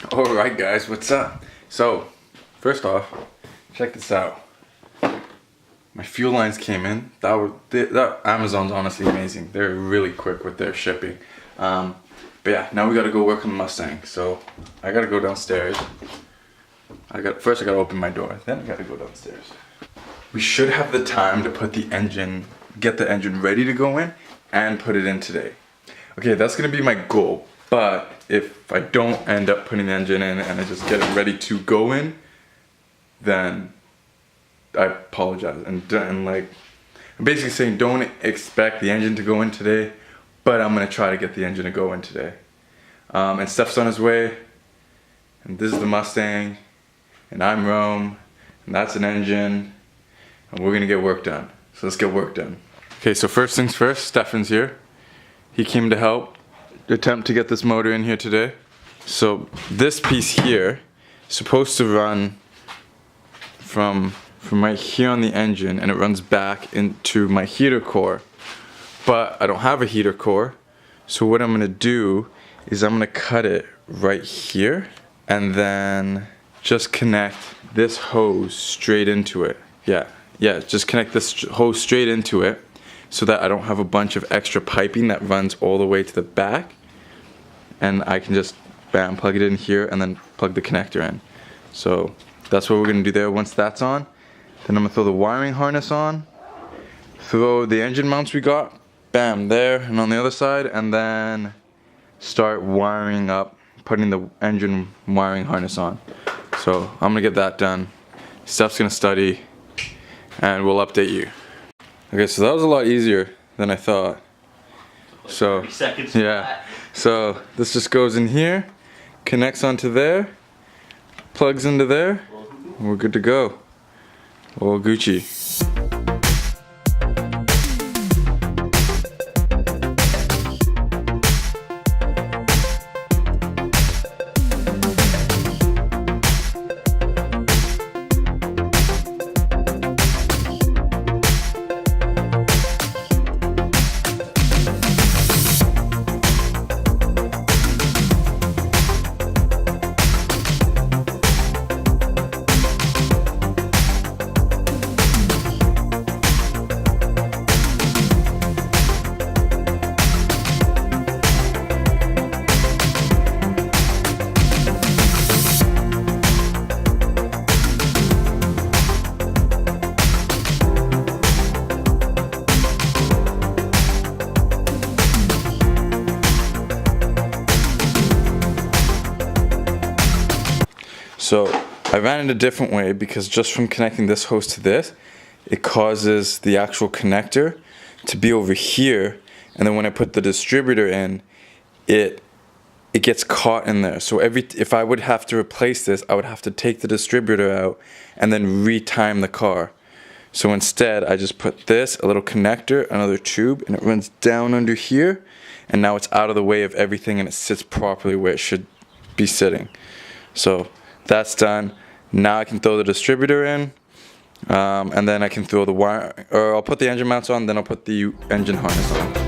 Alright guys, what's up? So, first off, check this out. My fuel lines came in. Amazon's honestly amazing. They're really quick with their shipping. But yeah, now we gotta go work on the Mustang. So, I gotta go downstairs. First I gotta open my door, then I gotta go downstairs. We should have the time to get the engine ready to go in and put it in today. Okay, that's gonna be my goal. But if I don't end up putting the engine in and I just get it ready to go in, then I apologize. And like, I'm basically saying don't expect the engine to go in today, but I'm gonna try to get the engine to go in today. And Steph's on his way, and this is the Mustang, and I'm Rome, and that's an engine, and we're gonna get work done. So let's get work done. Okay, so first things first, Stefan's here. He came to help attempt to get this motor in here today. So this piece here is supposed to run from right here on the engine, and it runs back into my heater core. But I don't have a heater core, so what I'm gonna do is I'm gonna cut it right here and then just connect this hose straight into it. Yeah, just connect this hose straight into it so that I don't have a bunch of extra piping that runs all the way to the back. And I can just, bam, plug it in here and then plug the connector in. So that's what we're gonna do there. Once that's on, then I'm gonna throw the wiring harness on, throw the engine mounts we got, bam, there, and on the other side, and then start wiring up, putting the engine wiring harness on. So I'm gonna get that done. Steph's gonna study, and we'll update you. Okay, so that was a lot easier than I thought. So, 30 seconds. Yeah. So this just goes in here, connects onto there, plugs into there, and we're good to go. All Gucci. So I ran it a different way because just from connecting this hose to this, it causes the actual connector to be over here, and then when I put the distributor in, it gets caught in there. So if I would have to replace this, I would have to take the distributor out and then retime the car. So instead, I just put this, a little connector, another tube, and it runs down under here, and now it's out of the way of everything and it sits properly where it should be sitting. So that's done. Now I can throw the distributor in, and then I can throw the wire, or I'll put the engine mounts on, then I'll put the engine harness on.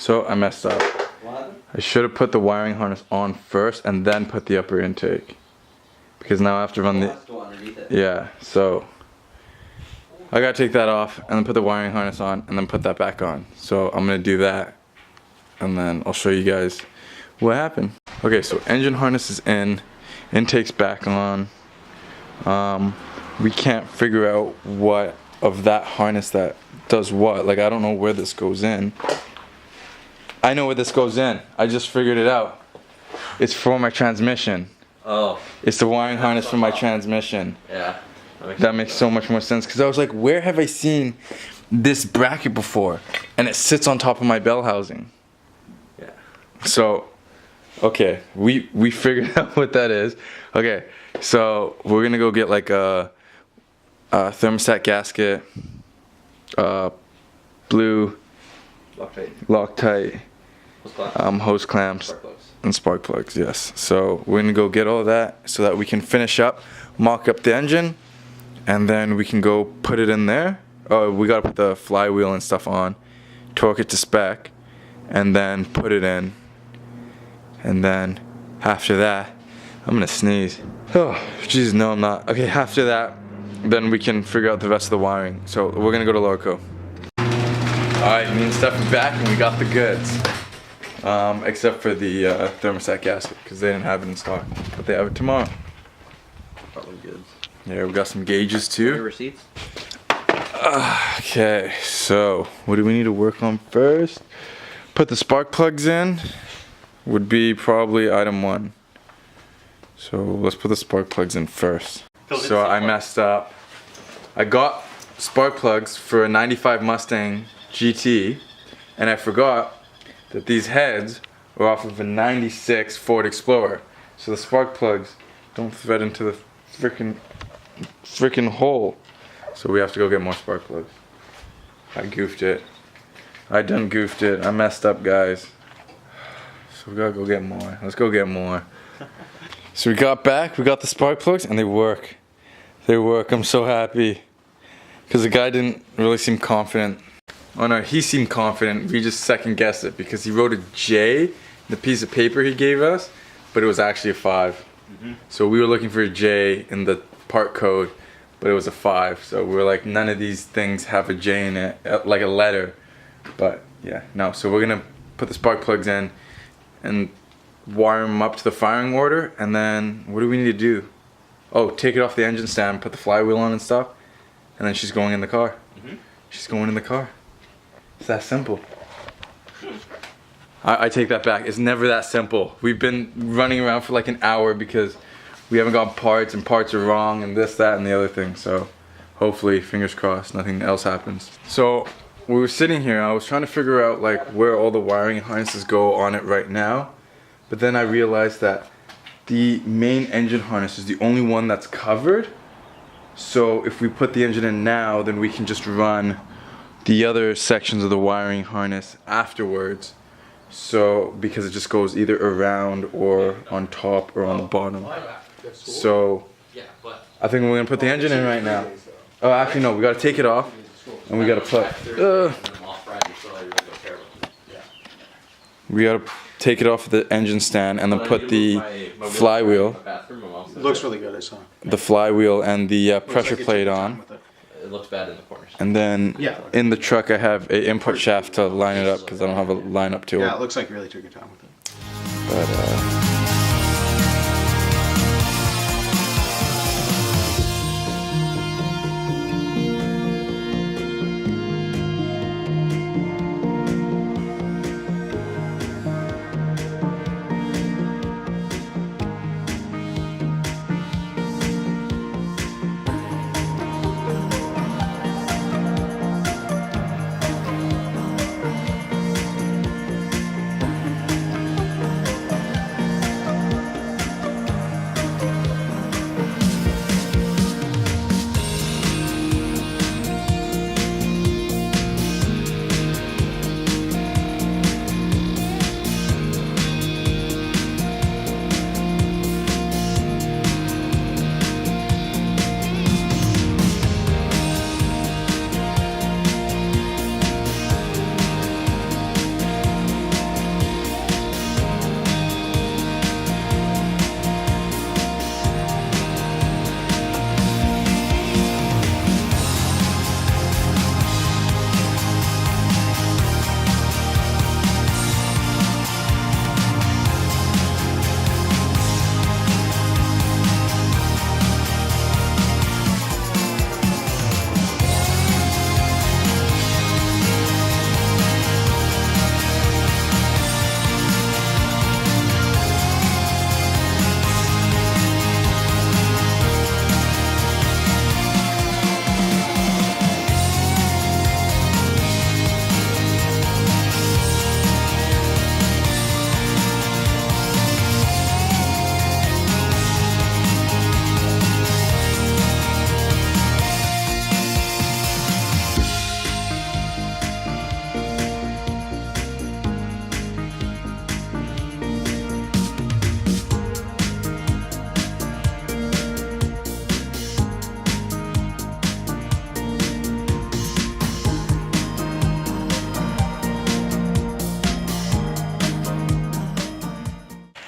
So I messed up. What happened? I should have put the wiring harness on first and then put the upper intake. Because now I have to run the... Has to go underneath it. Yeah, so I gotta take that off and then put the wiring harness on and then put that back on. So I'm gonna do that and then I'll show you guys what happened. Okay, so engine harness is in, intake's back on. We can't figure out what of that harness that does what. Like, I don't know where this goes in. I know where this goes in. I just figured it out. It's for my transmission. Oh. It's the wiring harness for my transmission. Yeah. That makes so much more sense because I was like, where have I seen this bracket before? And it sits on top of my bell housing. Yeah. So, okay, we figured out what that is. Okay, so we're gonna go get like a thermostat gasket, blue Loctite, hose clamps, and spark plugs. Yes. So we're gonna go get all of that so that we can finish up, mock up the engine, and then we can go put it in there. Oh, we gotta put the flywheel and stuff on, torque it to spec, and then put it in. And then after that, I'm gonna sneeze. Oh, jeez, no, I'm not. Okay, after that, then we can figure out the rest of the wiring. So we're gonna go to Lorco. Alright, me and Steph are back and we got the goods. Except for the thermostat gasket, because they didn't have it in stock. But they have it tomorrow. Probably good. Yeah, we got some gauges Your too. receipts? Okay, so what do we need to work on first? Put the spark plugs in. Would be probably item 1. So let's put the spark plugs in first. So I messed up. I got spark plugs for a 95 Mustang GT, and I forgot that these heads are off of a 96 Ford Explorer. So the spark plugs don't thread into the freaking hole. So we have to go get more spark plugs. I goofed it. I done goofed it. I messed up, guys. So we gotta go get more. Let's go get more. So we got back, we got the spark plugs, and they work. They work. I'm so happy. Because the guy didn't really seem confident. Oh no, he seemed confident. We just second guessed it because he wrote a J in the piece of paper he gave us, but it was actually a 5. So we were looking for a J in the part code, but it was a 5. So we were like, none of these things have a J in it, like a letter. But yeah, no. So we're gonna put the spark plugs in and wire them up to the firing order, and then what do we need to do? Oh, take it off the engine stand, put the flywheel on and stuff, and then she's going in the car. She's going in the car. It's that simple. I take that back. It's never that simple. We've been running around for like an hour because we haven't got parts and parts are wrong and this, that, and the other thing. So hopefully, fingers crossed, nothing else happens. So we were sitting here, I was trying to figure out like where all the wiring harnesses go on it right now, but then I realized that the main engine harness is the only one that's covered. So if we put the engine in now, then we can just run the other sections of the wiring harness afterwards. So because it just goes either around or on top or on the bottom. So I think we're gonna put the engine in right now. Oh, actually no, we gotta take it off. And we gotta put, we gotta take it off the engine stand and then put the flywheel, It looks really good, I saw. the flywheel and the pressure plate on. It looks bad in the corners. And then Yeah. in the truck I have an input shaft to line it up because I don't have a line up to Yeah, it. it looks like you really took your time with it. But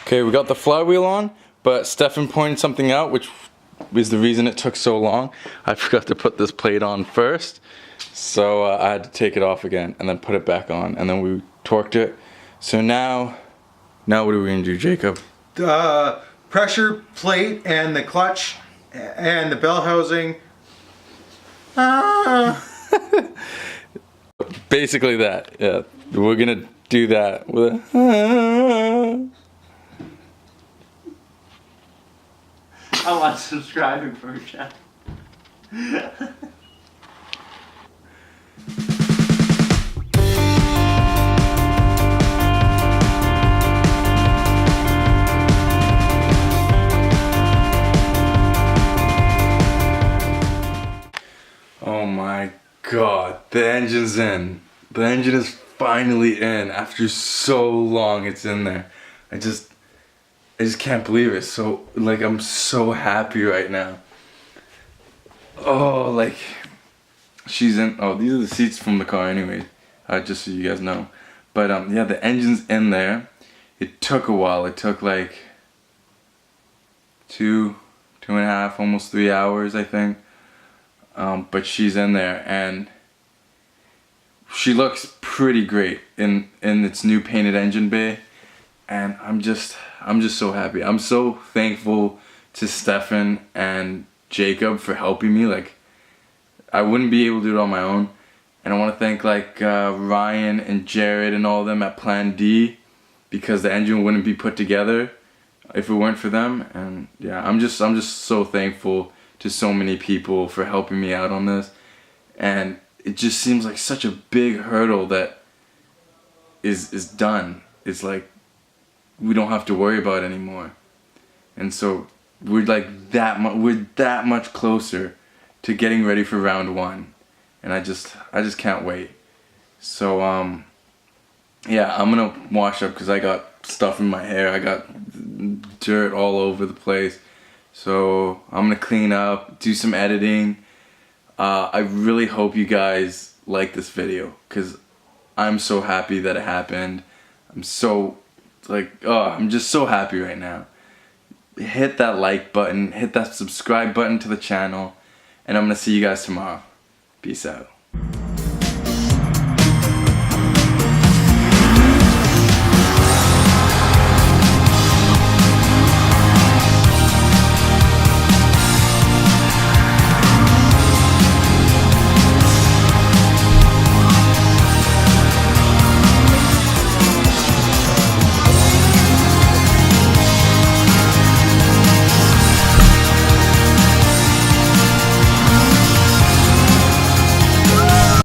Okay, we got the flywheel on, but Stefan pointed something out, which is the reason it took so long. I forgot to put this plate on first, so I had to take it off again and then put it back on, and then we torqued it. So now what are we gonna do, Jacob? Pressure plate and the clutch and the bell housing. Basically that, yeah. We're gonna do that with a... I'm unsubscribing for a chat. Oh my god, the engine's in. The engine is finally in. After so long, it's in there. I just can't believe it. So, like, I'm so happy right now. Oh, like, she's in. Oh, these are the seats from the car anyway. Just so you guys know. But, yeah, the engine's in there. It took a while. It took, like, 2.5, almost 3 hours, I think. But she's in there, and she looks pretty great in its new painted engine bay, and I'm just so happy. I'm so thankful to Stefan and Jacob for helping me. Like, I wouldn't be able to do it on my own, and I want to thank like Ryan and Jared and all of them at Plan D, because the engine wouldn't be put together if it weren't for them. And yeah, I'm just so thankful to so many people for helping me out on this, and it just seems like such a big hurdle that is done. It's like we don't have to worry about it anymore, and so we're like that much closer to getting ready for round 1, and I just can't wait. So yeah, I'm gonna wash up because I got stuff in my hair. I got dirt all over the place. So I'm gonna clean up, do some editing. I really hope you guys like this video, because I'm so happy that it happened. I'm so I'm just so happy right now. Hit that like button, hit that subscribe button to the channel, and I'm gonna see you guys tomorrow. Peace out.